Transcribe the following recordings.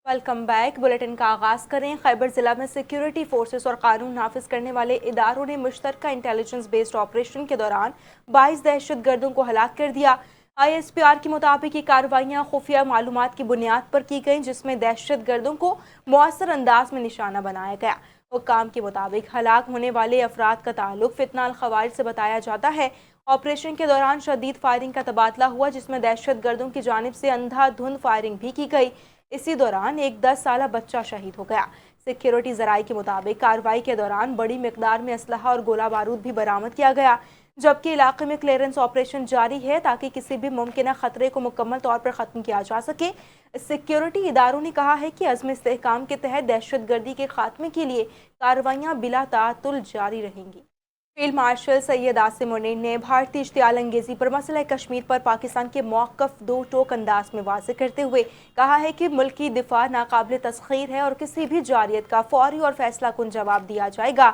Welcome back. Bulletin का आगाज करें। खैबर जिला में सिक्योरिटी फोर्सेस और कानून नाफिज करने वाले इदारों ने मुश्तरका इंटेलिजेंस बेस्ड ऑपरेशन के दौरान 22 दहशत गर्दों को हलाक कर दिया। ISPR के मुताबिक ये कार्रवाइयाँ खुफिया मालूमात की बुनियाद पर की गईं, जिसमें दहशत गर्दों को मौसर अंदाज में निशाना बनाया गया। हुक्काम के मुताबिक हलाक होने वाले अफराद का ताल्लुक फितना अल खवारिज से बताया जाता है। ऑपरेशन के दौरान शदीद फायरिंग का तबादला हुआ, जिसमें दहशत गर्दों की जानिब से अंधाधुंध फायरिंग भी की गई। इसी दौरान एक 10 साला बच्चा शहीद हो गया। सिक्योरिटी जराये के मुताबिक कार्रवाई के दौरान बड़ी मिकदार में असलहा और गोला बारूद भी बरामद किया गया, जबकि इलाके में क्लियरेंस ऑपरेशन जारी है ताकि किसी भी मुमकिन खतरे को मुकम्मल तौर पर ख़त्म किया जा सके। सिक्योरिटी इदारों ने कहा है कि अज़्म इस्तेहकाम के तहत दहशत गर्दी के खात्मे के लिए कार्रवाइयाँ बिला ताअत्तुल जारी रहेंगी। फील्ड मार्शल सैयद आसिम मुनीर ने भारतीय इश्तियाल अंगेजी पर मसला कश्मीर पर पाकिस्तान के मौक़िफ़ दो टोक अंदाज में वाज़ेह करते हुए कहा है कि मुल्की दिफा नाकाबिल तस्खीर है और किसी भी जारियत का फौरी और फैसला कुन जवाब दिया जाएगा।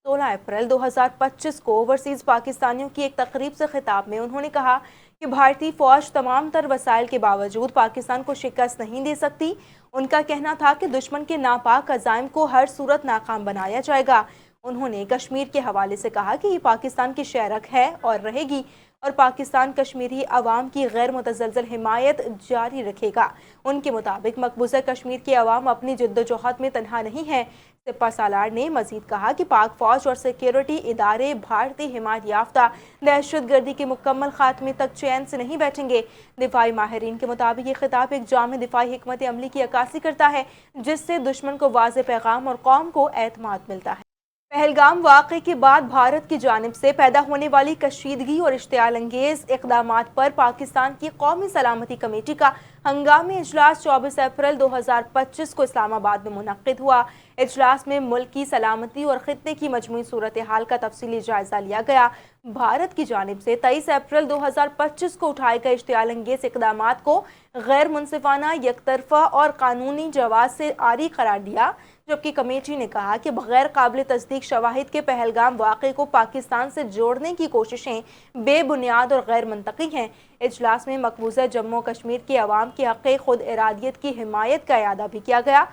16 अप्रैल 2025 को ओवरसीज़ पाकिस्तानियों की एक तकरीब से खिताब में उन्होंने कहा कि भारतीय फ़ौज तमाम तर वसाइल के बावजूद पाकिस्तान को शिकस्त नहीं दे सकती। उनका कहना था कि दुश्मन के नापाक अज़ाइम को हर सूरत नाकाम बनाया जाएगा। उन्होंने कश्मीर के हवाले से कहा कि ये पाकिस्तान की शहरक है और रहेगी और पाकिस्तान कश्मीरी अवाम की गैर मुतज़लज़ल हिमायत जारी रखेगा। उनके मुताबिक मकबूजा कश्मीर की अवाम अपनी जद्दोजहद में तनहा नहीं है। सिपा सालार ने मजीद कहा कि पाक फौज और सिक्योरिटी इदारे भारतीय हिमायत याफ्ता दहशत गर्दी के मुकम्मल खात्मे तक चैन से नहीं बैठेंगे। दिफाई माहिरीन के मुताबिक ये खिताब एक जामे दिफाई हिकमत अमली की अक्कासी करता है, जिससे दुश्मन को वाज़ेह पैगाम और कौम को एतमाद मिलता है। पहलगाम वाक़े के बाद भारत की जानिब से पैदा होने वाली कशीदगी और इश्तियाल अंगेज इक़दामात पर पाकिस्तान की कौमी सलामती कमेटी का हंगामी इजलास 24 अप्रैल 2025 को इस्लामाबाद में मुनक्किद हुआ। इजलास में मुल्क की सलामती और खित्ते की मजमूई सूरत हाल का तफसीली जायजा लिया गया। भारत की जानिब से 23 अप्रैल 2025 को उठाए गए इश्तियाल अंगेज इक़दामात को गैर मुनसिफाना, यकतरफा और कानूनी जवाब से आरी करार दिया, जबकि कमेटी ने कहा कि बगैर काबिल तस्दीक शवाहिद के पहलगाम वाक़े को पाकिस्तान से जोड़ने की कोशिशें बेबुनियाद और गैर मंतकी हैं। इजलास में मकबूजा जम्मू कश्मीर के अवाम की हक़ खुद इरादियत की हिमायत का इयादा भी किया गया।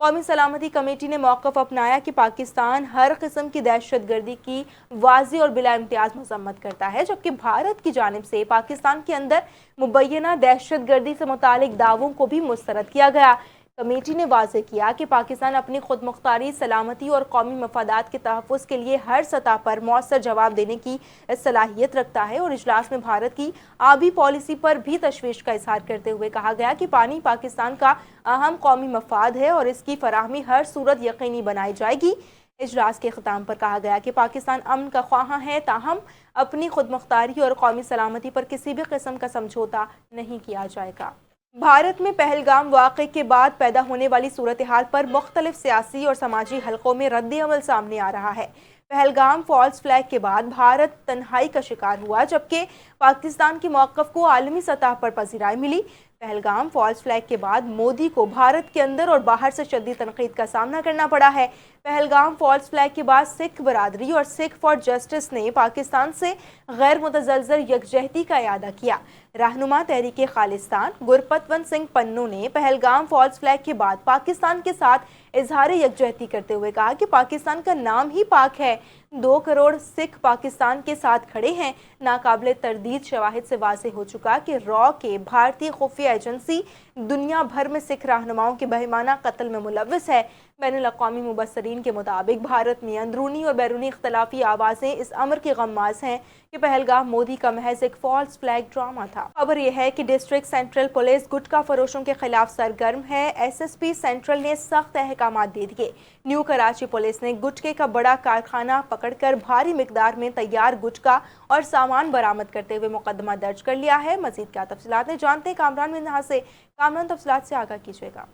कौमी सलामती कमेटी ने मौक़िफ़ अपनाया कि पाकिस्तान हर किस्म की दहशत गर्दी की वाज़ेह और बिला इम्तियाज़ मज़म्मत करता है, जबकि भारत की जानिब से पाकिस्तान के अंदर मुबैना दहशत गर्दी से मुतालिक दावों को भी मुस्तरद किया गया। कमेटी ने वाज़ेह किया कि पाकिस्तान अपनी खुद मुख्तारी, सलामती और कौमी मफादात के तहफ़्फ़ुज़ के लिए हर सतह पर मौसर जवाब देने की सलाहियत रखता है। और इजलास में भारत की आबी पॉलिसी पर भी तशवीश का इजहार करते हुए कहा गया कि पानी पाकिस्तान का अहम कौमी मफाद है और इसकी फराहमी हर सूरत यकीनी बनाई जाएगी। इजलास के ख़िताम पर कहा गया कि पाकिस्तान अमन का ख्वाह है, ताहम अपनी खुद मुख्तारी और कौमी सलामती पर किसी भी किस्म का समझौता नहीं किया जाएगा। भारत में पहलगाम वाक़े के बाद पैदा होने वाली सूरत हाल पर मुख्तलिफ सियासी और समाजी हलकों में रद्द अमल सामने आ रहा है। पहलगाम फॉल्स फ्लैग के बाद भारत तन्हाई का शिकार हुआ, जबकि पाकिस्तान के मौक़िफ़ को आलमी सतह पर पज़ीराई मिली। पहलगाम फॉल्स फ्लैग के बाद मोदी को भारत के अंदर और बाहर से शदीद तनक़ीद का सामना करना पड़ा है। पहलगाम फॉल्स फ्लैग के बाद सिख बरादरी और सिख फॉर जस्टिस ने पाकिस्तान से गैर मुतज़लज़ल यकजहती का इरादा किया। रहनुमा तहरीक खालिस्तान गुरपतवंत सिंह पन्नू ने पहलगाम फॉल्स फ्लैग के बाद पाकिस्तान के साथ इजहार यकजहती करते हुए कहा कि पाकिस्तान का नाम ही पाक है। 2 करोड़ सिख पाकिस्तान के साथ खड़े हैं। नाकाबिल तरदीद शवाहिद से वाज़ेह हो चुका कि रॉ के भारतीय खुफिया एजेंसी दुनिया भर में सिख रहनुमाओं के बहिमाना कत्ल में मुलव्वस है। बैनुल-अक़वामी मुबस्सरीन के मुताबिक भारत में अंदरूनी और बैरूनी इख्तलाफी आवाज़ें इस अमर की गम्माज़ हैं कि पहलगाम मोदी का महज एक फॉल्स फ्लैग ड्रामा था। खबर यह है कि डिस्ट्रिक्ट सेंट्रल पुलिस गुटखा फरोशों के खिलाफ सरगर्म है। SSP सेंट्रल ने सख्त अहकामात दे दिए। न्यू कराची पुलिस ने गुटखे का बड़ा कारखाना पकड़कर भारी मिकदार में तैयार गुटखा और सामान बरामद करते हुए मुकदमा दर्ज कर लिया है। मजीद क्या तफसीलात जानते हैं कामरान मिन्हा से। कामरान, तफसीलात से आगाह कीजिएगा।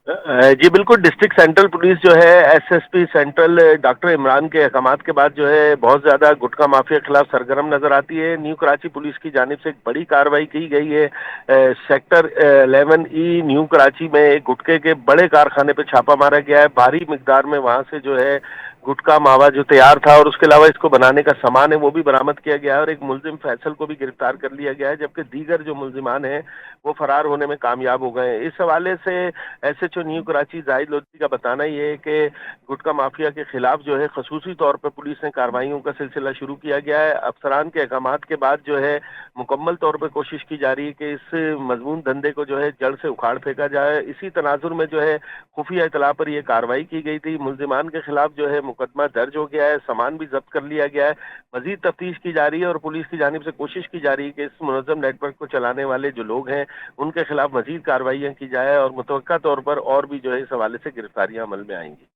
जी बिल्कुल, डिस्ट्रिक्ट सेंट्रल पुलिस जो है SSP सेंट्रल डॉक्टर इमरान के अहकामात के बाद जो है बहुत ज़्यादा गुटखा माफिया के खिलाफ सरगर्म नजर आती है। न्यू कराची पुलिस की जानिब से एक बड़ी कार्रवाई की गई है। सेक्टर 11E न्यू कराची में एक गुटखे के बड़े कारखाने पे छापा मारा गया है। भारी मिकदार में वहां से जो है गुटखा मावा जो तैयार था और उसके अलावा इसको बनाने का सामान है वो भी बरामद किया गया है और एक मुलजिम फैसल को भी गिरफ्तार कर लिया गया है, जबकि दीगर जो मुलजिमान हैं वो फरार होने में कामयाब हो गए हैं। इस हवाले से एसएचओ न्यू कराची जाहिद लोधी का बताना ये है कि गुटखा माफिया के खिलाफ जो है खसूसी तौर पर पुलिस ने कार्रवाइयों का सिलसिला शुरू किया गया है। अफसरान के अहकामात के बाद जो है मुकम्मल तौर पर कोशिश की जा रही है कि इस मजमून धंधे को जो है जड़ से उखाड़ फेंका जाए। इसी तनाजुर में जो है खुफिया इतला पर यह कार्रवाई की गई थी। मुलजिमान के खिलाफ जो है मुकदमा दर्ज हो गया है, सामान भी जब्त कर लिया गया है। मजीद तफ्तीश की जा रही है और पुलिस की जानिब से कोशिश की जा रही है कि इस मुनज़्ज़म नेटवर्क को चलाने वाले जो लोग हैं उनके खिलाफ मजीद कार्रवाइयाँ की जाए और मुतवक्का तौर पर और भी जो है इस हवाले से गिरफ्तारियाँ अमल में आएंगी।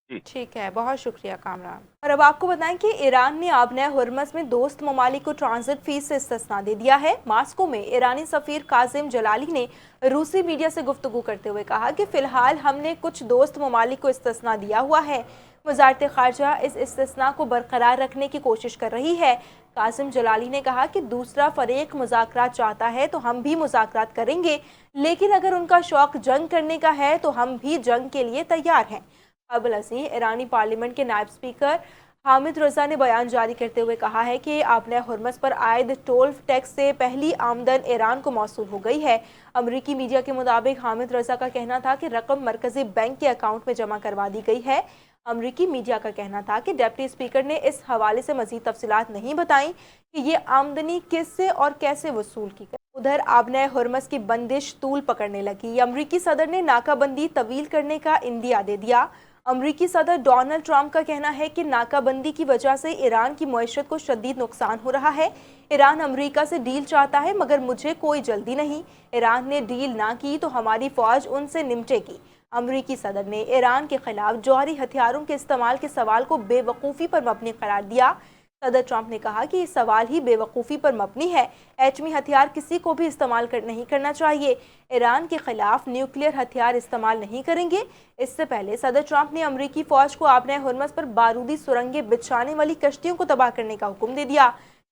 जी ठीक है, बहुत शुक्रिया कामरान। और अब आपको बताएं कि ईरान ने आबना हर्मस में दोस्त ममालिक को ट्रांजिट फीस से इस्तिस्ना दे दिया है। मास्को में ईरानी सफ़ीर काजिम जलाली ने रूसी मीडिया से गुफ्तगू करते हुए कहा कि फ़िलहाल हमने कुछ दोस्त ममालिक को इस्तिस्ना दिया हुआ है। वज़ारत ख़ारजा इस इस्तिस्ना को बरकरार रखने की कोशिश कर रही है। कासिम जलाली ने कहा कि दूसरा फ़रीक मुज़ाकरात चाहता है तो हम भी मुज़ाकरात करेंगे, लेकिन अगर उनका शौक़ जंग करने का है तो हम भी जंग के लिए तैयार हैं। अबुल अज़ीज़ ईरानी पार्लियामेंट के नायब स्पीकर हामिद रज़ा ने बयान जारी करते हुए कहा है कि आबना हर्मस पर आयद टोल टैक्स से पहली आमदन ईरान को मौसूल हो गई है। अमरीकी मीडिया के मुताबिक हामिद रज़ा का कहना था कि रकम मरकज़ी बैंक के अकाउंट में जमा करवा दी गई है। अमरीकी मीडिया का कहना था कि डिप्टी स्पीकर ने इस हवाले से मज़ीद तफसीलात नहीं बताई कि ये आमदनी किससे और कैसे वसूल की गई। उधर आबना हर्मस की बंदिश तूल पकड़ने लगी। अमरीकी सदर ने नाकाबंदी तवील करने का इंदिया दे दिया। अमरीकी सदर डोनाल्ड ट्रंप का कहना है कि नाकाबंदी की वजह से ईरान की मईशत को शदीद नुकसान हो रहा है। ईरान अमरीका से डील चाहता है मगर मुझे कोई जल्दी नहीं। ईरान ने डील ना की तो हमारी फ़ौज उनसे निपटेगी। अमरीकी सदर ने ईरान के खिलाफ जौहरी हथियारों के इस्तेमाल के सवाल को बेवकूफ़ी पर मबनी करार दिया। सदर ट्रंप ने कहा कि ये सवाल ही बेवकूफ़ी पर मबनी है। एटमी हथियार किसी को भी इस्तेमाल नहीं करना चाहिए। ईरान के खिलाफ न्यूक्लियर हथियार इस्तेमाल नहीं करेंगे। इससे पहले सदर ट्रंप ने अमरीकी फ़ौज को आबना हर्मस पर बारूदी सुरंगें बिछाने वाली कश्तियों को तबाह करने का हुक्म दे दिया।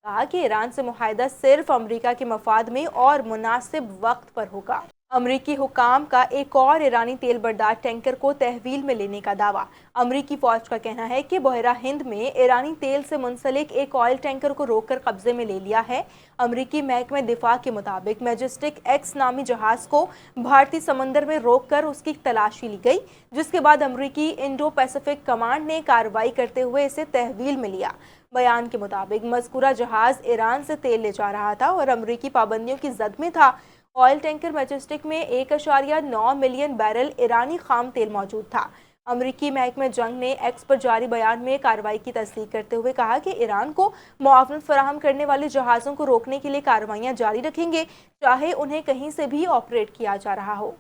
कहा कि ईरान से मुआहदा सिर्फ अमरीका के मफाद में और मुनासिब वक्त पर होगा। अमरीकी हुकाम का एक और ईरानी तेल बरदार टैंकर को तहवील में लेने का दावा। अमरीकी फ़ौज का कहना है कि बहरा हिंद में ईरानी तेल से मुंसलिक एक ऑयल टैंकर को रोककर कब्जे में ले लिया है। अमरीकी महकमे दिफा के मुताबिक मैजेस्टिक एक्स नामी जहाज़ को भारतीय समंदर में रोककर उसकी तलाशी ली गई, जिसके बाद अमरीकी इंडो पैसिफिक कमांड ने कार्रवाई करते हुए इसे तहवील में लिया। बयान के मुताबिक मज़कूरा जहाज़ ईरान से तेल ले जा रहा था और अमरीकी पाबंदियों की जद में था। ऑयल टैंकर मैजेस्टिक में 1.9 मिलियन बैरल ईरानी खाम तेल मौजूद था। अमरीकी महकमे जंग ने एक्स पर जारी बयान में कार्रवाई की तस्दीक करते हुए कहा कि ईरान को मुआवनत फराहम करने वाले जहाज़ों को रोकने के लिए कार्रवाइयाँ जारी रखेंगे, चाहे उन्हें कहीं से भी ऑपरेट किया जा रहा हो।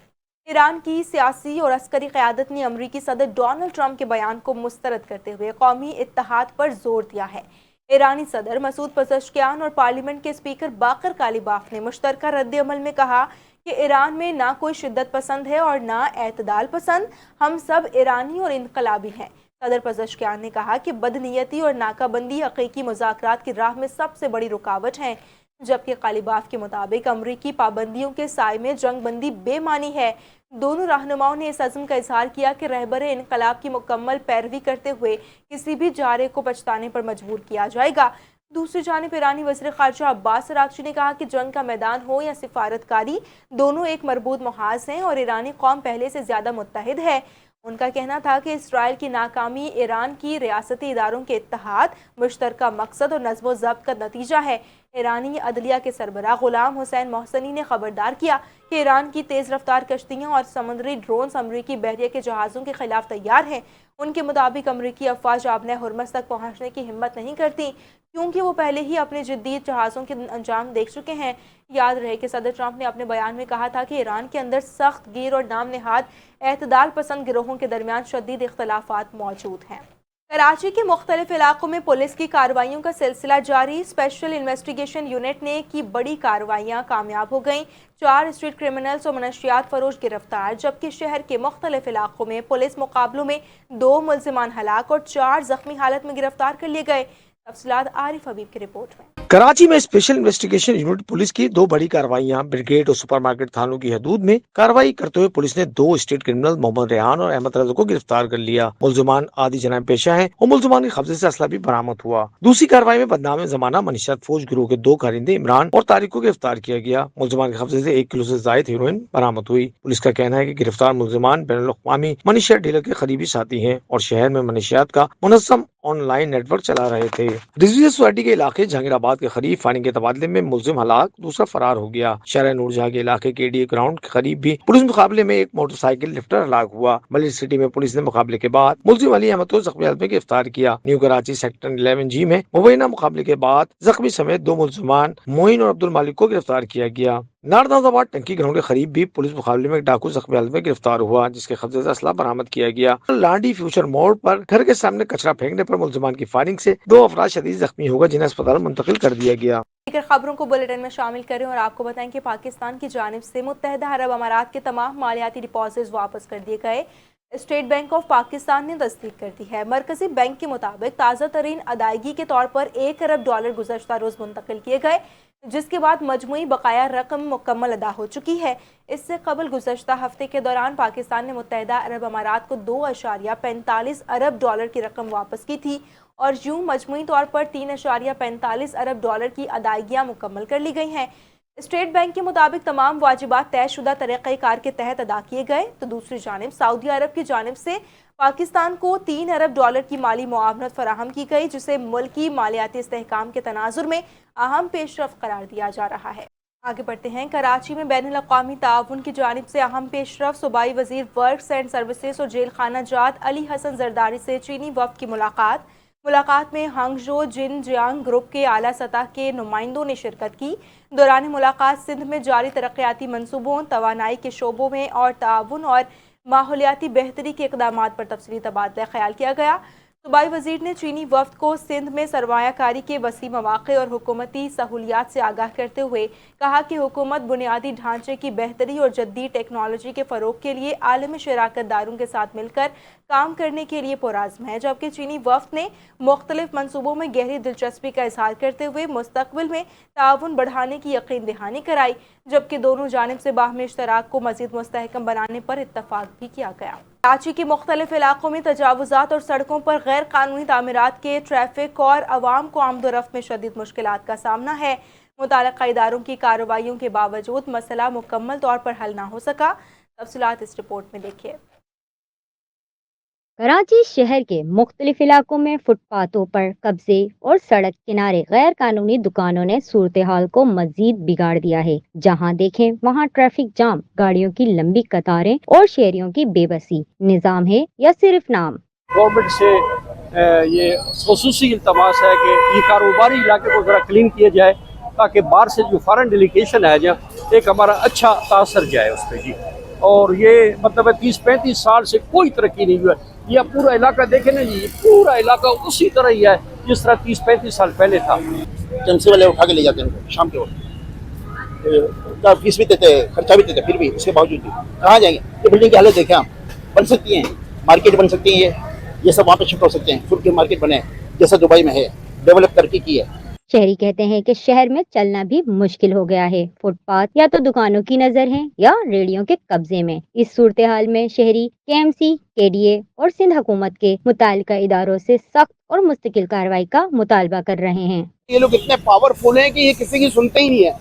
ईरान की सियासी और अस्करी क़यादत ने अमरीकी सदर डोनाल्ड ट्रंप के बयान को मुस्तरद करते हुए कौमी इत्तेहाद पर जोर दिया है। ईरानी सदर मसूद पज़ेश्कियान और पार्लियामेंट के स्पीकर बाकर कालीबाफ ने मुश्तरका रद्द अमल में कहा कि ईरान में ना कोई शिद्दत पसंद है और ना एतदाल पसंद, हम सब ईरानी और इनकलाबी हैं। सदर पज़ेश्कियान ने कहा कि बदनीयती और नाकाबंदी हकीकी मुज़ाकरात की राह में सबसे बड़ी रुकावट हैं, जबकि कालीबाफ के मुताबिक अमरीकी पाबंदियों के साए में जंगबंदी बेमानी है। दोनों रहनुमाओं ने इस अज़्म का इजहार किया कि रहबर इनकलाब की मुकम्मल पैरवी करते हुए किसी भी जारे को पछताने पर मजबूर किया जाएगा। दूसरी जानिब ईरानी वज़ीर ख़ारजा अब्बास अराग़ची ने कहा कि जंग का मैदान हो या सिफारतकारी, दोनों एक मरबूत मुहाज़ हैं और ईरानी कौम पहले से ज़्यादा मुत्तहिद है। उनका कहना था कि इसराइल की नाकामी ईरान की रियासती इदारों के इत्तेहाद, मुश्तरका मकसद और नज़्म ज़ब्त का नतीजा है। ईरानी अदलिया के सरबराह गुलाम हुसैन मोहसनी ने खबरदार किया कि ईरान की तेज़ रफ्तार कश्तियाँ और समुद्री ड्रोन्स अमरीकी बहरिया के जहाज़ों के खिलाफ तैयार हैं। उनके मुताबिक अमरीकी अफवाज आबना हर्मस तक पहुँचने की हिम्मत नहीं करती, क्योंकि वो पहले ही अपने जदीद जहाज़ों के अंजाम देख चुके हैं। याद रहे कि सदर ट्रंप ने अपने बयान में कहा था कि ईरान के अंदर सख्त गिर और नाम नहाद एतदाल पसंद गिरोहों के दरमियान शदीद इख्तलाफात मौजूद हैं। कराची के मुख्तलिफ इलाकों में पुलिस की कार्रवाइयों का सिलसिला जारी। स्पेशल इन्वेस्टिगेशन यूनिट ने की बड़ी कार्रवाइयाँ कामयाब हो गईं। 4 स्ट्रीट क्रिमिनल्स और मनशियात फरोश गिरफ्तार, जबकि शहर के मुख्तलिफ इलाकों में पुलिस मुकाबलों में 2 मुल्जिमान हलाक और 4 जख्मी हालत में गिरफ्तार कर लिए गए। तफसीलात आरिफ हबीब की रिपोर्ट में। कराची में स्पेशल इन्वेस्टिगेशन यूनिट पुलिस की दो बड़ी कार्रवाइयां ब्रिगेड और सुपरमार्केट थानों की हदूद में कार्रवाई करते हुए पुलिस ने दो स्टेट क्रिमिनल मोहम्मद रेहान और अहमद रजा को गिरफ्तार कर लिया। मुलजमान आदि जनाब पेशा हैं और मुलजमान के कब्जे से असला भी बरामद हुआ। दूसरी कार्रवाई में बदनाम जमाना मनीषात फौज गिरोह के दो कारिंदे इमरान और तारिक को गिरफ्तार किया गया। मुलजमान के कब्जे से 1 किलो से ज्यादा हेरोइन बरामद हुई। पुलिस का कहना है कि गिरफ्तार मुलजमान बैनुल अक़वामी मनीषियात डीलर के करीबी साथी हैं और शहर में मनीषियात का मुनज़्ज़म ऑनलाइन नेटवर्क चला रहे थे। डिवीजन सोसाइटी के इलाके जहांगीराबाद के करीब फायरिंग के तबादले में मुलजिम हलाक, दूसरा फरार हो गया। शहर नूरजहां के इलाके के डी ग्राउंड के करीब भी पुलिस मुकाबले में एक मोटरसाइकिल लिफ्टर हलाक हुआ। मलिक सिटी में पुलिस ने मुकाबले के बाद मुलजिम अली अहमद को जख्मी हालत में गिरफ्तार किया। न्यू कराची सेक्टर 11G में मुबैना मुकाबले के बाद जख्मी समेत दो मुलजिमान मोइन और अब्दुल मालिक को गिरफ्तार किया गया। नारदाबाद टंकी ग्राउंड के करीब भी पुलिस मुकाबले में एक डाकू जख्मी हालत में गिरफ्तार हुआ, जिसके कब्जे से असला बरामद किया गया। लांडी फ्यूचर मोड़ पर घर के सामने कचरा फेंकने पर मुलजमान की फायरिंग से 2 अफराद शदीद जख्मी हो गए, जिन्हें अस्पताल मुंतकिल कर दिया गया। दीगर खबरों को बुलेटिन में शामिल करें और आपको बताएं कि पाकिस्तान की जानिब से मुत्तहदा अरब अमारात के तमाम मालियाती डिपॉजिट्स वापस कर दिए गए। स्टेट बैंक ऑफ पाकिस्तान ने तस्दीक कर दी है। मरकजी बैंक के मुताबिक ताज़ा तरीन अदायगी के तौर पर $1 अरब गुज़श्ता रोज़ मुंतकिल किए गए, जिसके बाद मजमूई बकाया रकम मुकम्मल अदा हो चुकी है। इससे कबल गुज़श्ता हफ्ते के दौरान पाकिस्तान ने मुत्तहदा अरब अमारात को $2.45 अरब की रकम वापस की थी और यूं मजमूई तौर पर $3.45 अरब की अदायगियाँ मुकम्मल कर ली गई हैं। स्टेट बैंक के मुताबिक तमाम वाजिबात तयशुदा तरीक़ाकार के तहत अदा किए गए, तो दूसरी जानिब सऊदी अरब की जानिब से पाकिस्तान को $3 अरब की माली मुआवनत फराहम की गई, जिसे मुल्की मालियाती इस्तेहकाम के तनाजुर में अहम पेशरफ करार दिया जा रहा है। आगे बढ़ते हैं। कराची में बैनुल अक़वामी ताउन की जानिब से अहम पेशरफ सूबाई वज़ीर वर्क्स एंड सर्विसेज और जेल खाना जात अली हसन जरदारी से चीनी वफ़द की मुलाकात में हांगझो जिनजियांग ग्रुप के आला सतह के नुमाइंदों ने शिरकत की। दौरान मुलाकात सिंध में जारी तरक्याती मंसूबों, तवानाई के शोबों में और ताउन और माहौलियाती बेहतरी के इक़दामात पर तफसीली तबादला ख्याल किया गया। सूबाई वज़ीर ने चीनी वफ़द को सिंध में सरमायाकारी के वसी मौक़े और हुकूमती सहूलियात से आगाह करते हुए कहा कि हुकूमत बुनियादी ढांचे की बेहतरी और जदीद टेक्नोलॉजी के फ़रोग़ के लिए आलमी शराकत दारों के साथ मिलकर काम करने के लिए पुरज़्म है, जबकि चीनी वफ़द ने मुख्तलिफ मनसूबों में गहरी दिलचस्पी का इजहार करते हुए मुस्तक़बिल में ताउन बढ़ाने की यकीन दहानी कराई, जबकि दोनों जानिब से बाहमी इश्तराक को मज़ीद मुस्तहकम बनाने पर इत्तफ़ाक़ भी किया गया। कराची के मुख्तलिफ इलाकों में तजावुज़ात और सड़कों पर गैर कानूनी तामीरात के ट्रैफिक और अवाम को आमदोरफ्त में शदीद मुश्किलात का सामना है। मुताल्लिक़ा इदारों की कार्रवाइयों के बावजूद मसला मुकम्मल तौर पर हल ना हो सका। तफसीलात इस रिपोर्ट में देखिए। कराची शहर के मुख्तलिफ इलाकों में फुटपाथों पर कब्जे और सड़क किनारे गैर कानूनी दुकानों ने सूरत हाल को मजीद बिगाड़ दिया है। जहां देखें वहां ट्रैफिक जाम, गाड़ियों की लंबी कतारें और शहरियों की बेबसी। निजाम है या सिर्फ नाम? गवर्नमेंट से ये ख़ुसूसी इल्तमास है कि ये कारोबारी इलाके को ज़रा क्लीन किया जाए, ताकि बाहर से जो फॉरेन डेलीगेशन है जो एक हमारा अच्छा तासर जाए उस पर जी। और ये मतलब 30-35 साल से कोई तरक्की नहीं हुआ। ये पूरा इलाका देखे ना जी, पूरा इलाका उसी तरह ही है जिस तरह 30-35 साल पहले था। एजेंसी वाले उठा के ले जाते हैं शाम के वक्त, फीस भी देते हैं, खर्चा भी देते हैं, फिर भी उसके बावजूद भी कहाँ जाएंगे? ये बिल्डिंग की हालत देखें आप, बन सकती हैं, मार्केट बन सकती है, ये सब वहाँ पे शिफ्ट हो सकते हैं। फूड की मार्केट बने जैसा दुबई में है, डेवलप तरक्की की है। शहरी कहते हैं कि शहर में चलना भी मुश्किल हो गया है। फुटपाथ या तो दुकानों की नजर है या रेडियो के कब्जे में। इस सूरत हाल में शहरी KMC, KDA और सिंध हुकूमत के मुताल्लिका इदारों से सख्त और मुस्तकिल कार्रवाई का मुतालबा कर रहे हैं। ये लोग इतने पावरफुल हैं कि ये किसी की सुनते ही नहीं है।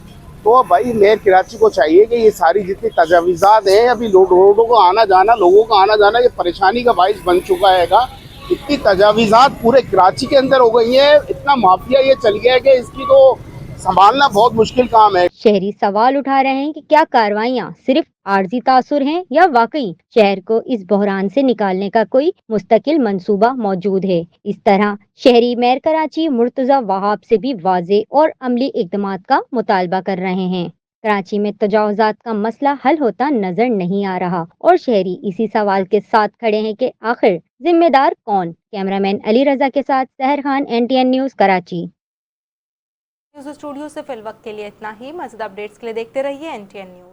तो भाई मेयर कराची को चाहिए कि ये सारी जितनी तजावीज़ात हैं, अभी रोडों को आना जाना, लोगों का आना जाना, ये परेशानी का बाइस बन चुका है। इतनी तजावीज़ात पूरे कराची के अंदर हो गई है, इतना माफिया ये चल गया है कि इसकी तो संभालना बहुत मुश्किल काम है। शहरी सवाल उठा रहे हैं कि क्या कार्रवाइयाँ सिर्फ आर्जी तासुर हैं या वाकई शहर को इस बहरान से निकालने का कोई मुस्तकिल मंसूबा मौजूद है। इस तरह शहरी मेयर कराची मुर्तजा वहाब से भी वाज़े और अमली इक़दामात का मुतालबा कर रहे हैं। कराची में तजावुज़ात का मसला हल होता नजर नहीं आ रहा और शहरी इसी सवाल के साथ खड़े हैं कि आखिर जिम्मेदार कौन? कैमरामैन अली रजा के साथ सहर Khan, NTN news, Karachi. News studio से फिल वक्त के लिए इतना ही। मज़ीद अपडेट्स के लिए देखते रहिए NTN न्यूज़।